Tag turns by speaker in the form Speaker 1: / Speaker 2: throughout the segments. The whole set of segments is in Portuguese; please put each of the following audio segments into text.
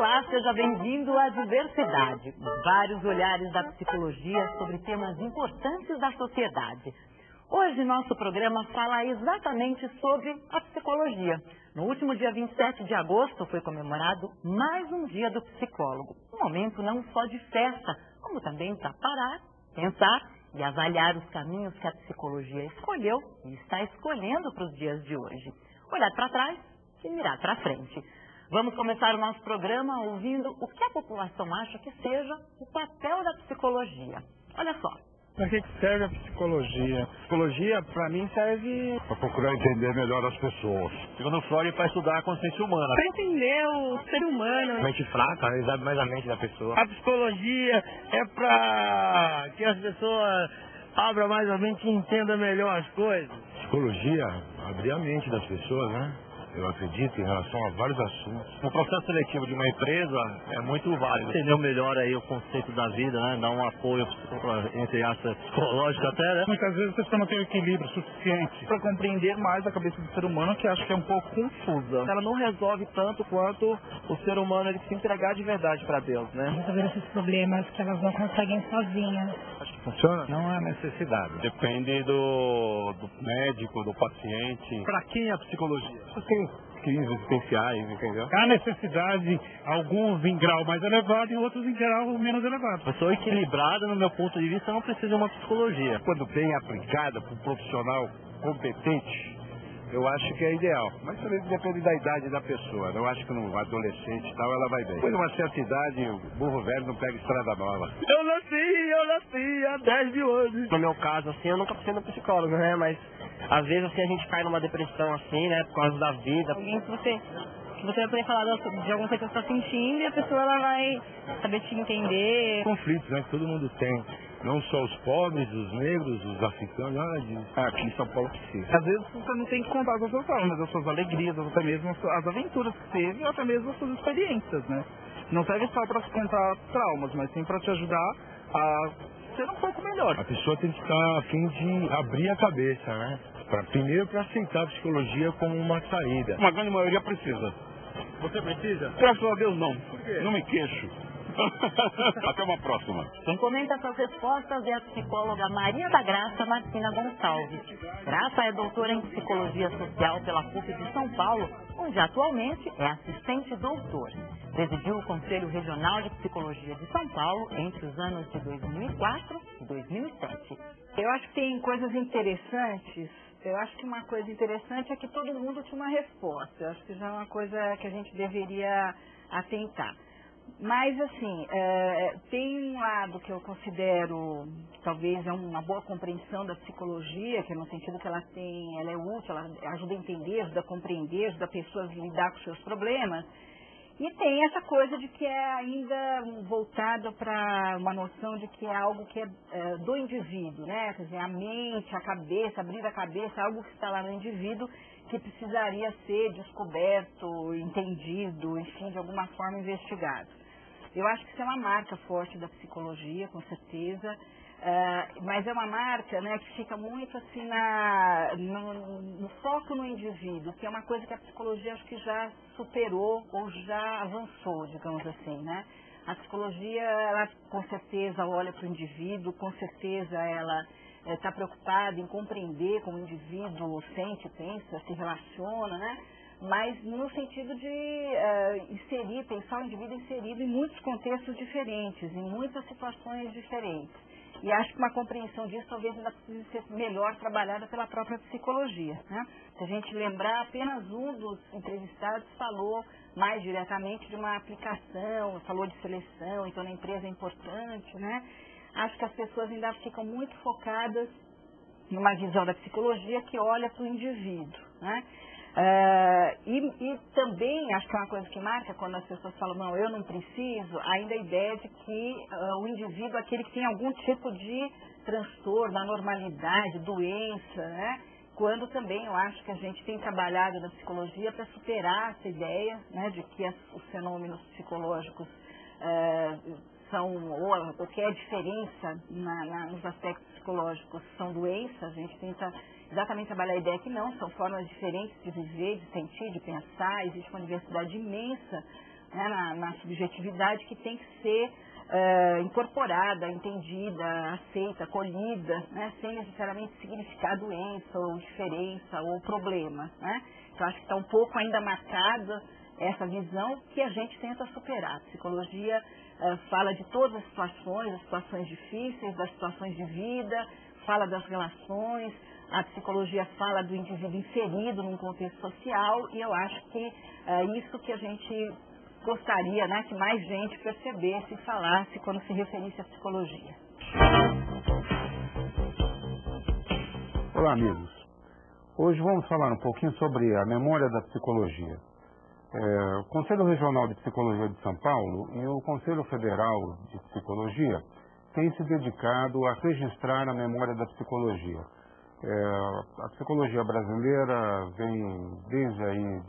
Speaker 1: Olá, seja bem-vindo à Diversidade. Vários olhares da psicologia sobre temas importantes da sociedade. Hoje, nosso programa fala exatamente sobre a psicologia. No último dia 27 de agosto foi comemorado mais um dia do psicólogo. Um momento não só de festa, como também para parar, pensar e avaliar os caminhos que a psicologia escolheu e está escolhendo para os dias de hoje. Olhar para trás e mirar para frente. Vamos começar o nosso programa ouvindo o que a população acha que seja o papel da psicologia. Olha só.
Speaker 2: Para que serve a psicologia? A psicologia, para mim, serve
Speaker 3: para procurar entender melhor as pessoas.
Speaker 4: Segundo Freud, para estudar a consciência humana.
Speaker 5: Para entender o ser humano.
Speaker 4: Mente fraca, analisar mais a mente da pessoa.
Speaker 2: A psicologia é para que as pessoas abram mais a mente e entendam melhor as coisas.
Speaker 3: Psicologia abrir a mente das pessoas, né? Eu acredito em relação a vários assuntos.
Speaker 4: O processo seletivo de uma empresa é muito válido. Entender melhor aí o conceito da vida, né? Dar um apoio, entre aspas, psicológico até, né?
Speaker 2: Muitas vezes a pessoa não tem o equilíbrio suficiente para compreender mais a cabeça do ser humano, que acho que é um pouco confusa.
Speaker 6: Ela não resolve tanto quanto o ser humano ele se entregar de verdade para Deus, né?
Speaker 7: Resolver esses problemas que elas não conseguem sozinhas.
Speaker 3: Acho que funciona?
Speaker 2: Não há necessidade.
Speaker 4: Depende do médico, do paciente.
Speaker 3: Para quem é a psicologia?
Speaker 4: Tem crises existenciais, entendeu?
Speaker 2: Há necessidade, alguns em grau mais elevado e outros em grau menos elevado.
Speaker 4: A pessoa equilibrada, no meu ponto de vista, não precisa de uma psicologia.
Speaker 3: Quando bem aplicada por um profissional competente, eu acho que é ideal. Mas também depende da idade da pessoa. Eu acho que no adolescente e tal, ela vai bem. Depois de uma certa idade, o burro velho não pega estrada nova.
Speaker 6: Eu nasci há 10 mil anos. No meu caso, assim, eu nunca precisei de um psicólogo, né? Mas às vezes assim, a gente cai numa depressão assim, né? Por causa da vida.
Speaker 5: Alguém que você vai poder falar de alguma coisa que você está sentindo e a pessoa ela vai saber te entender.
Speaker 3: Conflitos, né? Que todo mundo tem. Não só os pobres, os negros, os africanos, nada disso.
Speaker 2: Aqui em São Paulo precisa. Às vezes você não tem que contar as suas formas, as suas alegrias, ou até mesmo as aventuras que teve, ou até mesmo as suas experiências, né? Não serve só para contar traumas, mas sim para te ajudar a ser um pouco melhor.
Speaker 3: A pessoa tem que estar a fim de abrir a cabeça, né? Primeiro para aceitar a psicologia como uma saída.
Speaker 4: Uma grande maioria precisa.
Speaker 3: Você precisa?
Speaker 4: Graças a Deus não.
Speaker 3: Por quê?
Speaker 4: Não me queixo. Até uma próxima.
Speaker 1: Quem comenta essas respostas é a psicóloga Maria da Graça Martina Gonçalves. Graça é doutora em Psicologia Social pela PUC de São Paulo, onde atualmente é assistente doutor. Presidiu o Conselho Regional de Psicologia de São Paulo entre os anos de 2004 e 2007.
Speaker 8: Eu acho que tem coisas interessantes. Eu acho que uma coisa interessante é que todo mundo tinha uma resposta. Eu acho que já é uma coisa que a gente deveria atentar. Mas, assim, tem um lado que eu considero que talvez é uma boa compreensão da psicologia, que é no sentido que ela é útil, ela ajuda a entender, ajuda a compreender, ajuda a pessoas a lidar com os seus problemas. E tem essa coisa de que é ainda voltada para uma noção de que é algo que é do indivíduo, né? Quer dizer, a mente, a cabeça, abrir a cabeça, algo que está lá no indivíduo que precisaria ser descoberto, entendido, enfim, de alguma forma investigado. Eu acho que isso é uma marca forte da psicologia, com certeza, mas é uma marca, né, que fica muito assim no foco no indivíduo, que é uma coisa que a psicologia acho que já superou ou já avançou, digamos assim, né? A psicologia, ela com certeza olha para o indivíduo, com certeza ela está preocupada em compreender como o indivíduo sente, pensa, se relaciona, né? Mas no sentido de pensar o indivíduo inserido em muitos contextos diferentes, em muitas situações diferentes. E acho que uma compreensão disso talvez ainda precise ser melhor trabalhada pela própria psicologia, né? Se a gente lembrar, apenas um dos entrevistados falou mais diretamente de uma aplicação, falou de seleção, então na empresa é importante, né? Acho que as pessoas ainda ficam muito focadas numa visão da psicologia que olha para o indivíduo, né? E também, acho que é uma coisa que marca quando as pessoas falam, não, eu não preciso, ainda a ideia de que o indivíduo é aquele que tem algum tipo de transtorno, anormalidade, doença, né? Quando também eu acho que a gente tem trabalhado na psicologia para superar essa ideia, né, de que os fenômenos psicológicos ou qualquer diferença nos aspectos psicológicos são doenças. A gente tenta exatamente trabalhar a ideia que não, são formas diferentes de viver, de sentir, de pensar. Existe uma diversidade imensa né, na subjetividade que tem que ser incorporada, entendida, aceita, acolhida, né, sem necessariamente significar doença ou diferença ou problema, né? Então, acho que está um pouco ainda marcada essa visão que a gente tenta superar. A psicologia fala de todas as situações difíceis, das situações de vida, fala das relações, a psicologia fala do indivíduo inserido num contexto social, e eu acho que é isso que a gente gostaria, né, que mais gente percebesse e falasse quando se referisse à psicologia.
Speaker 9: Olá, amigos. Hoje vamos falar um pouquinho sobre a memória da psicologia. O Conselho Regional de Psicologia de São Paulo e o Conselho Federal de Psicologia têm se dedicado a registrar a memória da psicologia. A psicologia brasileira vem desde aí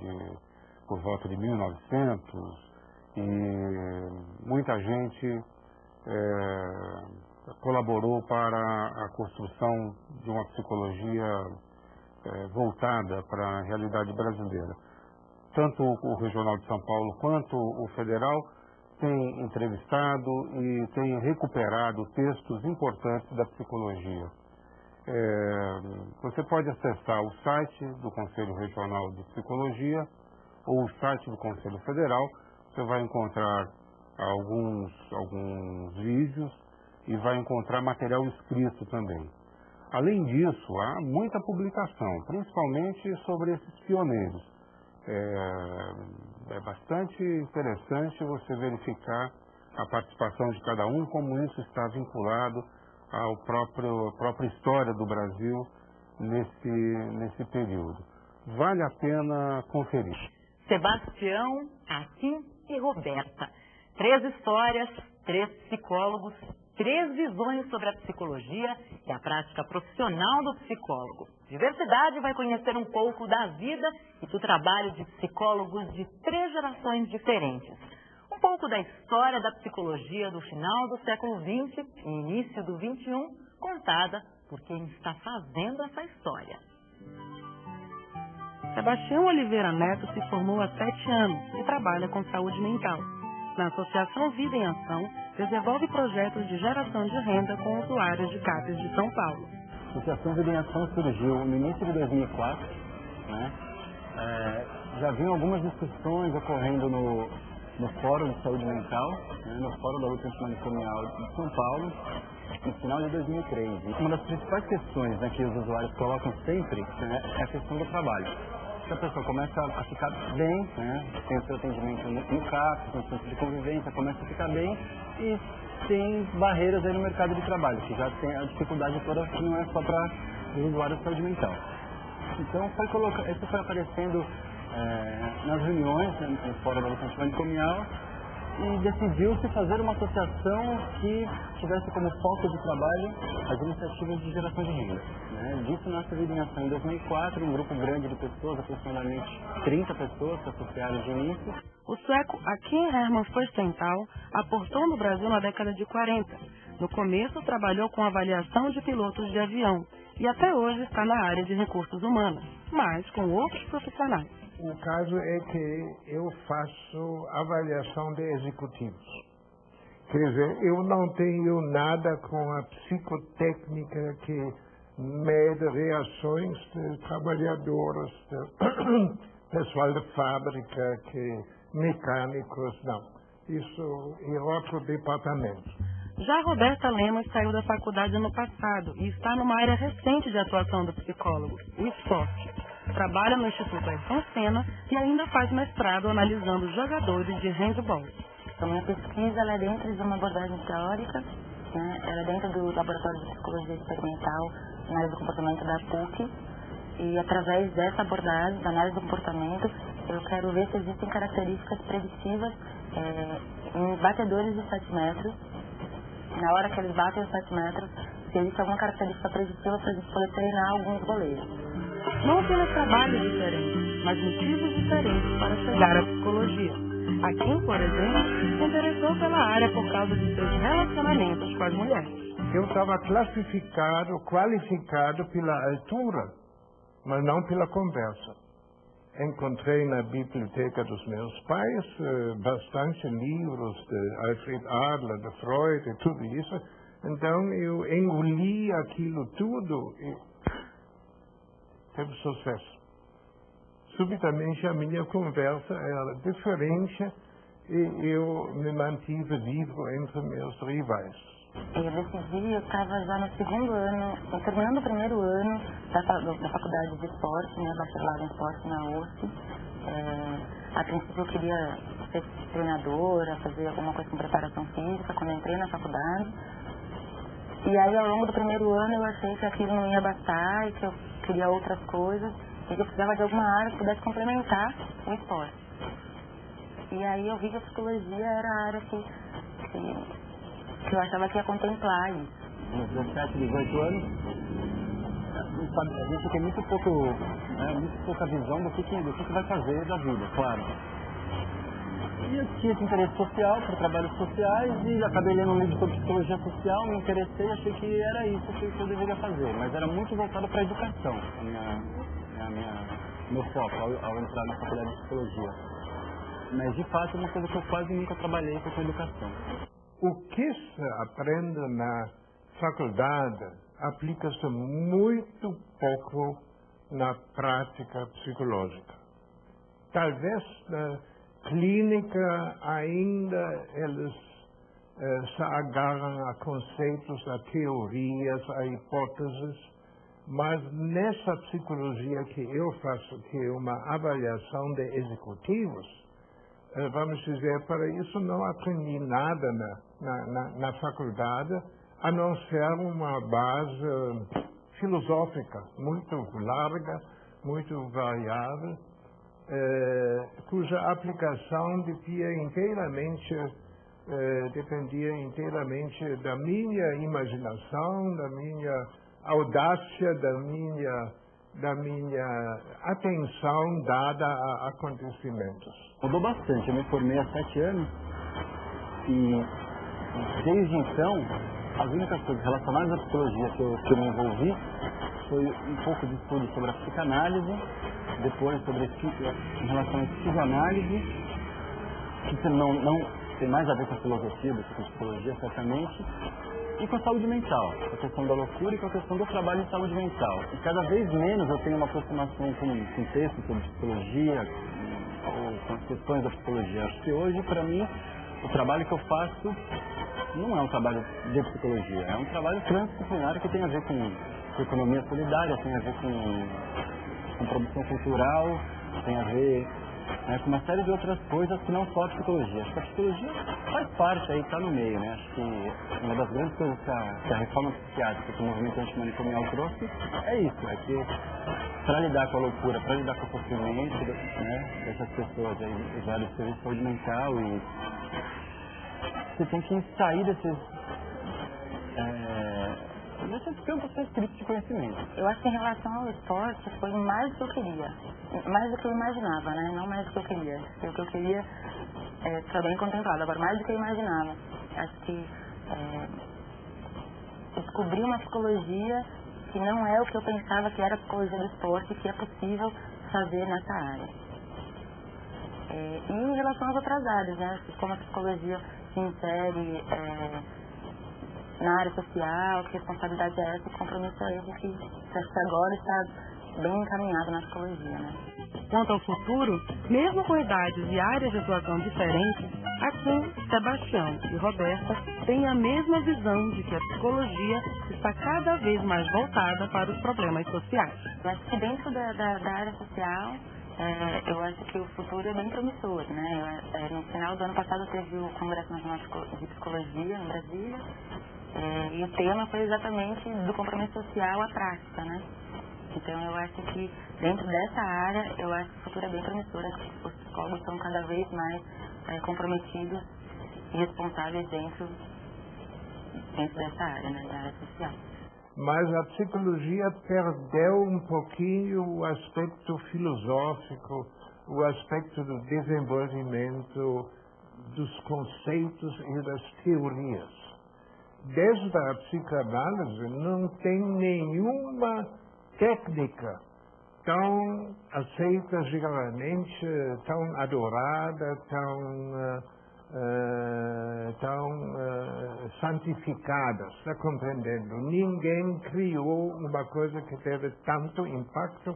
Speaker 9: por volta de 1900 e muita gente colaborou para a construção de uma psicologia voltada para a realidade brasileira. Tanto o Regional de São Paulo quanto o Federal têm entrevistado e têm recuperado textos importantes da psicologia. Você pode acessar o site do Conselho Regional de Psicologia ou o site do Conselho Federal. Você vai encontrar alguns vídeos e vai encontrar material escrito também. Além disso, há muita publicação, principalmente sobre esses pioneiros. É bastante interessante você verificar a participação de cada um, como isso está vinculado à própria história do Brasil nesse período. Vale a pena conferir.
Speaker 1: Sebastião, Akin e Roberta. 3 histórias, 3 psicólogos, 3 visões sobre a psicologia e a prática profissional do psicólogo. Diversidade vai conhecer um pouco da vida e do trabalho de psicólogos de 3 gerações diferentes. Um pouco da história da psicologia do final do século XX e início do XXI, contada por quem está fazendo essa história.
Speaker 10: Sebastião Oliveira Neto se formou há 7 anos e trabalha com saúde mental. Na Associação Vida em Ação, desenvolve projetos de geração de renda com usuários de CAPES de São Paulo.
Speaker 11: A Associação Vida em Ação surgiu no início de 2004. Né? Já vinham algumas discussões ocorrendo no Fórum de Saúde Mental, né? No Fórum da Luta Antimanicomial de São Paulo, no final de 2003. Uma das principais questões, né, que os usuários colocam sempre, né, é a questão do trabalho. Se a pessoa começa a ficar bem, né, tem o seu atendimento no CAPS, no centro de convivência, começa a ficar bem e tem barreiras aí no mercado de trabalho, que já tem a dificuldade toda, que não é só para os usuários de saúde mental. Então, isso foi aparecendo nas reuniões, né, no Fórum da Luta Antimanicomial, e decidiu-se fazer uma associação que tivesse como foco de trabalho as iniciativas de geração de renda. Né? Disso nasce a Vida em Ação em 2004, um grupo grande de pessoas, aproximadamente 30 pessoas que associaram de início.
Speaker 10: O sueco Akin Herman Furstenthal aportou no Brasil na década de 40. No começo, trabalhou com avaliação de pilotos de avião e até hoje está na área de recursos humanos, mas com outros profissionais.
Speaker 12: O caso é que eu faço avaliação de executivos. Quer dizer, eu não tenho nada com a psicotécnica que mede reações de trabalhadores, de pessoal de fábrica, mecânicos, não. Isso é outro departamento.
Speaker 10: Já Roberta Lemos saiu da faculdade ano passado e está numa área recente de atuação do psicólogo, o esporte. Trabalha no Instituto Ayrton Senna e ainda faz mestrado analisando jogadores de handball.
Speaker 13: Então, minha pesquisa ela é dentro de uma abordagem teórica, né? Ela é dentro do Laboratório de Psicologia Experimental, análise do comportamento da PUC, e através dessa abordagem, da análise do comportamento, eu quero ver se existem características preditivas em batedores de 7 metros. Na hora que eles batem os 7 metros, se existe alguma característica preditiva para a gente poder treinar alguns goleiros.
Speaker 10: Não apenas trabalhos diferentes, mas motivos diferentes para chegar à psicologia. Akin, por exemplo, se interessou pela área por causa de seus relacionamentos com as mulheres.
Speaker 12: Eu estava qualificado pela altura, mas não pela conversa. encontrei na biblioteca dos meus pais bastante livros de Alfred Adler, de Freud e tudo isso. Então eu engoli aquilo tudo e teve sucesso. Subitamente a minha conversa era diferente e eu me mantive vivo entre meus rivais.
Speaker 13: Eu decidi, eu estava já no segundo ano, terminando o primeiro ano da faculdade de esporte, né, bacharelado em esporte na USP. A princípio eu queria ser treinadora, fazer alguma coisa com preparação física, quando eu entrei na faculdade. E aí ao longo do primeiro ano eu achei que aquilo não ia bastar e que eu queria outras coisas e que eu precisava de alguma área que pudesse complementar o esporte. E aí eu vi que a psicologia era a área que eu achava que ia contemplar isso.
Speaker 11: Nos 17, 18 anos, a gente tem muito pouca visão do que vai fazer da vida, claro. E eu tinha esse interesse social, para trabalhos sociais, e acabei lendo um livro sobre psicologia social, me interessei, achei que era isso que eu deveria fazer. Mas era muito voltado para a educação, meu foco ao entrar na faculdade de psicologia. Mas de fato é uma coisa que eu quase nunca trabalhei com a educação.
Speaker 12: O que se aprende na faculdade aplica-se muito pouco na prática psicológica. Talvez na clínica ainda eles se agarram a conceitos, a teorias, a hipóteses, mas nessa psicologia que eu faço, que é uma avaliação de executivos, vamos dizer, para isso não aprendi nada na faculdade, a não ser uma base filosófica muito larga, muito variável, cuja aplicação dependia inteiramente da minha imaginação, da minha audácia, da minha atenção dada a acontecimentos.
Speaker 11: Mudou bastante. Eu me formei há 7 anos e desde então as únicas coisas relacionadas à psicologia que eu me envolvi foi um pouco de estudo sobre a psicanálise, depois sobre em relação à psicoanálise, que não tem mais a ver com a filosofia do que com a psicologia, certamente, e com a saúde mental, com a questão da loucura e com a questão do trabalho em saúde mental. E cada vez menos eu tenho uma aproximação com textos sobre psicologia, ou com as questões da psicologia. Acho que hoje, para mim, o trabalho que eu faço não é um trabalho de psicologia, é um trabalho transdisciplinar que tem a ver com economia solidária, tem a ver com produção cultural, tem a ver com uma série de outras coisas que não só a psicologia. Acho que a psicologia faz parte aí, está no meio, né? Acho que uma das grandes coisas que a reforma psiquiátrica, que o movimento antimanicomial trouxe, é isso, é que para lidar com a loucura, para lidar com o sofrimento, né, dessas pessoas aí, usuários de serviço de saúde mental, e você tem que sair desses campos restritos de conhecimento.
Speaker 13: Eu acho que em relação ao esporte foi mais do que eu queria, mais do que eu imaginava, né? Não mais do que eu queria. O que eu queria foi bem contemplado, agora mais do que eu imaginava. Acho que descobri uma psicologia que não é o que eu pensava que era a psicologia do esporte, que é possível fazer nessa área. E em relação às outras áreas, né? Como a psicologia se insere na área social, que responsabilidade é essa e compromisso é esse que agora está bem encaminhado na psicologia, né?
Speaker 10: Quanto ao futuro, mesmo com idades e áreas de atuação diferentes, aqui Sebastião e Roberta têm a mesma visão de que a psicologia está cada vez mais voltada para os problemas sociais.
Speaker 13: Eu acho que dentro da área social, eu acho que o futuro é bem promissor, né? No final do ano passado teve o Congresso Nacional de Psicologia em Brasília, e o tema foi exatamente do compromisso social à prática, né? Então eu acho que dentro dessa área, eu acho que o futuro é bem promissor. Os psicólogos estão cada vez mais comprometidos e responsáveis dentro dessa área, né? Da área social.
Speaker 12: Mas a psicologia perdeu um pouquinho o aspecto filosófico, o aspecto do desenvolvimento dos conceitos e das teorias. Desde a psicanálise não tem nenhuma técnica tão aceita geralmente, tão adorada, tão santificada, está compreendendo? Ninguém criou uma coisa que teve tanto impacto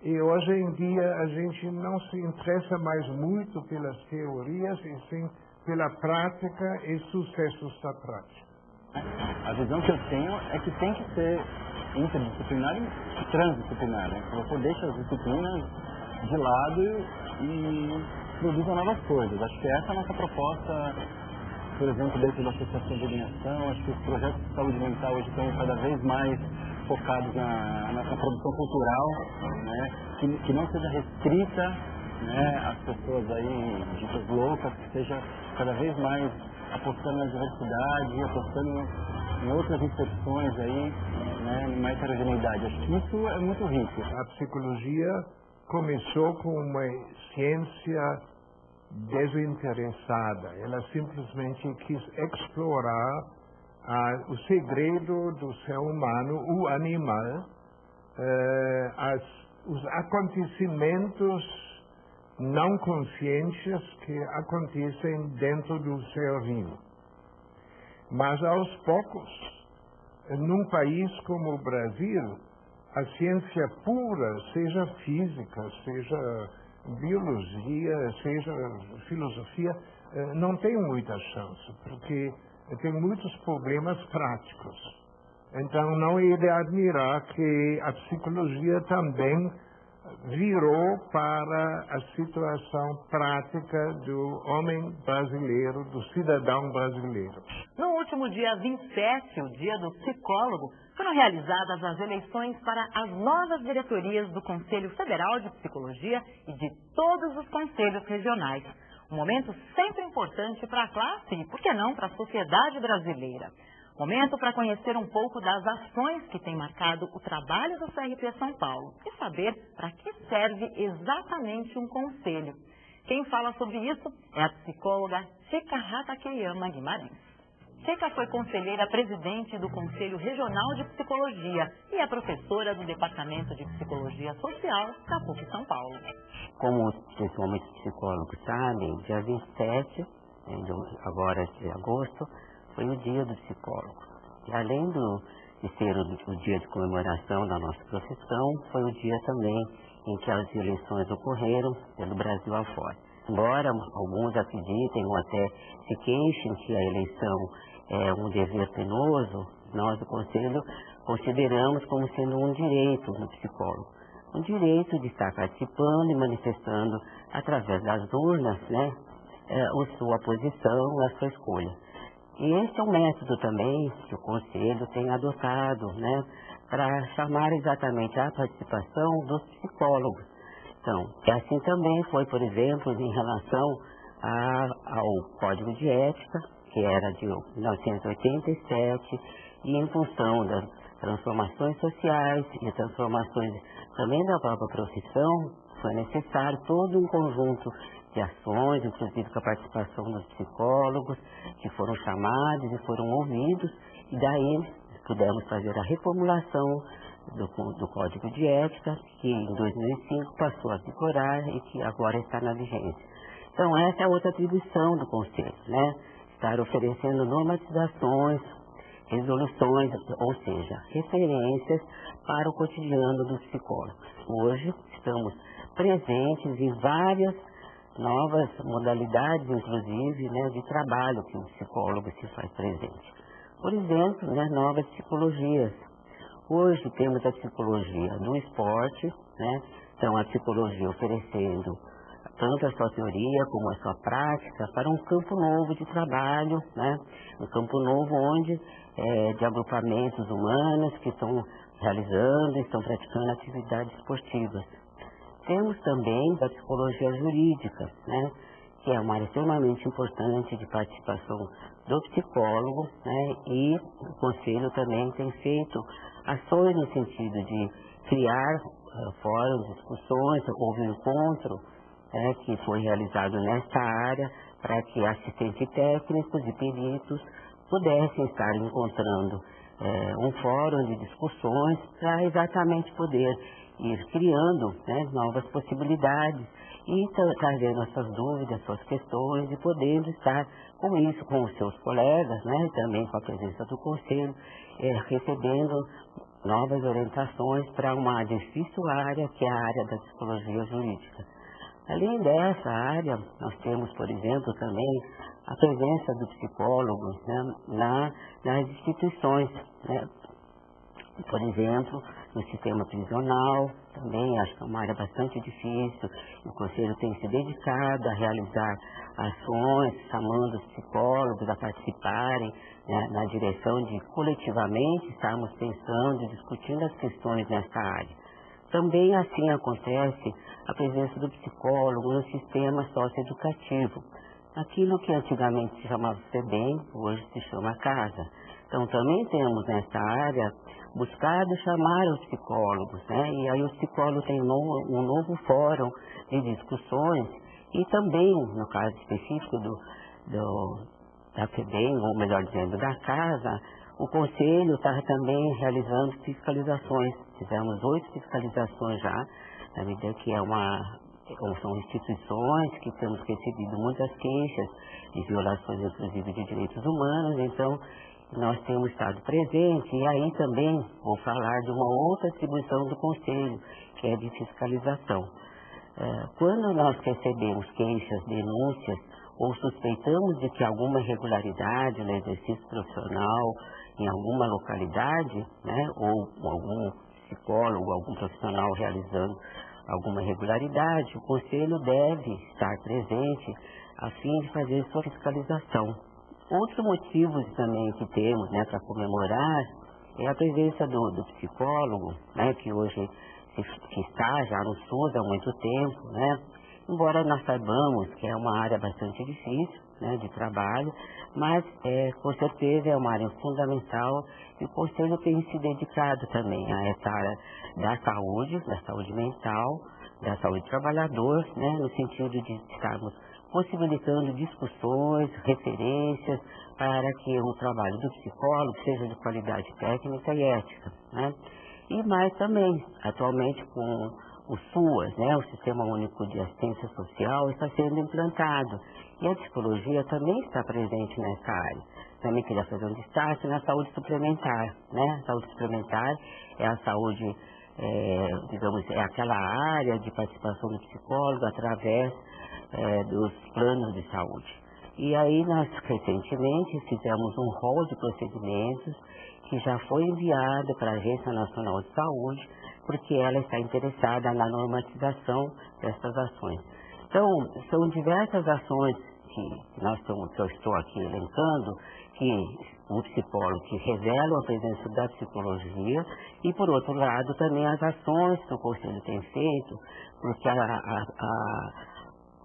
Speaker 12: e hoje em dia a gente não se interessa mais muito pelas teorias e sim pela prática e sucessos da prática.
Speaker 11: A visão que eu tenho é que tem que ser interdisciplinar e transdisciplinar, né? Você deixa as disciplinas de lado e produz novas coisas. Acho que essa é a nossa proposta, por exemplo, dentro da Associação de Alinhação. Acho que os projetos de saúde mental hoje estão cada vez mais focados na produção cultural, né? Que não seja restrita, né, às pessoas aí ditas loucas, que seja cada vez mais apostando na diversidade, apostando em outras inserções aí, né, numa heterogeneidade. Acho que isso é muito rico.
Speaker 12: A psicologia começou com uma ciência desinteressada. Ela simplesmente quis explorar o segredo do ser humano, o animal, os acontecimentos não conscientes que acontecem dentro do ser vivo. Mas aos poucos, num país como o Brasil, a ciência pura, seja física, seja biologia, seja filosofia, não tem muita chance, porque tem muitos problemas práticos. Então não é de admirar que a psicologia também virou para a situação prática do homem brasileiro, do cidadão brasileiro.
Speaker 1: No último dia 27, o dia do psicólogo, foram realizadas as eleições para as novas diretorias do Conselho Federal de Psicologia e de todos os conselhos regionais. Um momento sempre importante para a classe e, por que não, para a sociedade brasileira. Momento para conhecer um pouco das ações que têm marcado o trabalho do CRP São Paulo e saber para que serve exatamente um conselho. Quem fala sobre isso é a psicóloga Chica Hatakeyama Guimarães. Chica foi conselheira presidente do Conselho Regional de Psicologia e é professora do Departamento de Psicologia Social da PUC São Paulo.
Speaker 14: Como principalmente os psicólogos sabem, dia 27, agora de agosto, foi o dia do psicólogo. E além de ser o dia de comemoração da nossa profissão, foi o dia também em que as eleições ocorreram pelo Brasil afora. Embora alguns acreditem ou até se queixem que a eleição é um dever penoso, nós do Conselho consideramos como sendo um direito do psicólogo. Um direito de estar participando e manifestando através das urnas, né, a sua posição, a sua escolha. E esse é um método também que o Conselho tem adotado, né, para chamar exatamente a participação dos psicólogos. Então, assim também foi, por exemplo, em relação ao Código de Ética, que era de 1987, e em função das transformações sociais e transformações também da própria profissão, foi necessário todo um conjunto de ações, inclusive com a participação dos psicólogos, que foram chamados e foram ouvidos, e daí pudemos fazer a reformulação do Código de Ética, que em 2005 passou a vigorar e que agora está na vigência. Então, essa é outra atribuição do Conselho, né? Estar oferecendo normatizações, resoluções, ou seja, referências para o cotidiano dos psicólogos. Hoje estamos presentes em várias novas modalidades, inclusive, né, de trabalho que o psicólogo se faz presente. Por exemplo, né, novas psicologias. Hoje temos a psicologia do esporte, né? Então a psicologia oferecendo tanto a sua teoria como a sua prática para um campo novo de trabalho, né? Um campo novo onde de agrupamentos humanos que estão realizando, estão praticando atividades esportivas. Temos também a psicologia jurídica, né? Que é uma área extremamente importante de participação do psicólogo, né? E o Conselho também tem feito ações no sentido de criar fóruns, discussões, houve um encontro que foi realizado nesta área para que assistentes técnicos e peritos pudessem estar encontrando um fórum de discussões para exatamente poder ir criando, né, novas possibilidades e trazendo essas dúvidas, suas questões e podendo estar com isso, com os seus colegas, né, também com a presença do Conselho, recebendo novas orientações para uma difícil área, que é a área da psicologia jurídica. Além dessa área, nós temos, por exemplo, também a presença do psicólogo, né, nas instituições, né? Por exemplo, no sistema prisional, também acho que é uma área bastante difícil. O Conselho tem se dedicado a realizar ações, chamando os psicólogos a participarem, né, na direção de coletivamente estarmos pensando e discutindo as questões nessa área. Também assim acontece a presença do psicólogo no sistema socioeducativo. Aquilo que antigamente se chamava SEBEM, hoje se chama casa. Então também temos nessa área buscado chamar os psicólogos, né? E aí o psicólogo tem um novo fórum de discussões e também, no caso específico da FEBEM, ou melhor dizendo, da casa, o Conselho está também realizando fiscalizações. Fizemos 8 fiscalizações já, na medida que são instituições que temos recebido muitas queixas de violações, inclusive, de direitos humanos, então nós temos estado presentes. E aí também vou falar de uma outra atribuição do Conselho, que é de fiscalização. Quando nós recebemos queixas, denúncias, ou suspeitamos de que alguma irregularidade no exercício profissional em alguma localidade, né, ou algum psicólogo, algum profissional realizando alguma irregularidade, o Conselho deve estar presente a fim de fazer sua fiscalização. Outro motivo também que temos, né, para comemorar é a presença do psicólogo, né, que hoje que está já no SUS há muito tempo, né, embora nós saibamos que é uma área bastante difícil, né, de trabalho, mas com certeza é uma área fundamental e o Conselho tem se dedicado também a essa área da saúde mental, da saúde do trabalhador, né, no sentido de estarmos possibilitando discussões, referências para que o trabalho do psicólogo seja de qualidade técnica e ética, né? E mais também, atualmente com o SUAS, né, o Sistema Único de Assistência Social, está sendo implantado. E a psicologia também está presente nessa área. Também queria fazer um destaque na saúde suplementar, né? A saúde suplementar é a saúde, digamos, é aquela área de participação do psicólogo através dos planos de saúde. E aí nós recentemente fizemos um rol de procedimentos que já foi enviado para a Agência Nacional de Saúde, porque ela está interessada na normatização dessas ações. Então, são diversas ações que eu estou aqui elencando, que o psicólogo que revelam a presença da psicologia e, por outro lado, também as ações que o Conselho tem feito, porque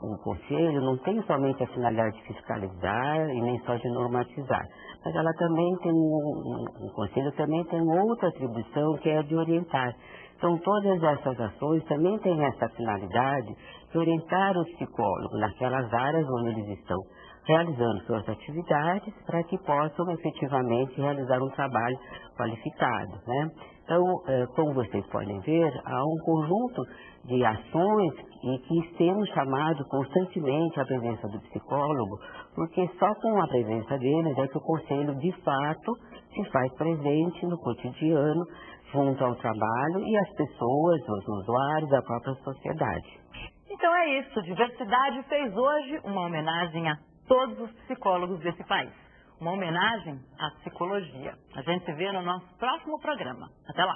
Speaker 14: o Conselho não tem somente a finalidade de fiscalizar e nem só de normatizar, mas ela também tem o Conselho também tem outra atribuição que é a de orientar. Então, todas essas ações também têm essa finalidade de orientar o psicólogo naquelas áreas onde eles estão realizando suas atividades para que possam efetivamente realizar um trabalho qualificado, né? Então, como vocês podem ver, há um conjunto de ações e que temos chamado constantemente a presença do psicólogo, porque só com a presença deles é que o Conselho, de fato, se faz presente no cotidiano, junto ao trabalho e às pessoas, os usuários, a própria sociedade.
Speaker 1: Então é isso, Diversidade fez hoje uma homenagem a todos os psicólogos desse país. Uma homenagem à psicologia. A gente se vê no nosso próximo programa. Até lá!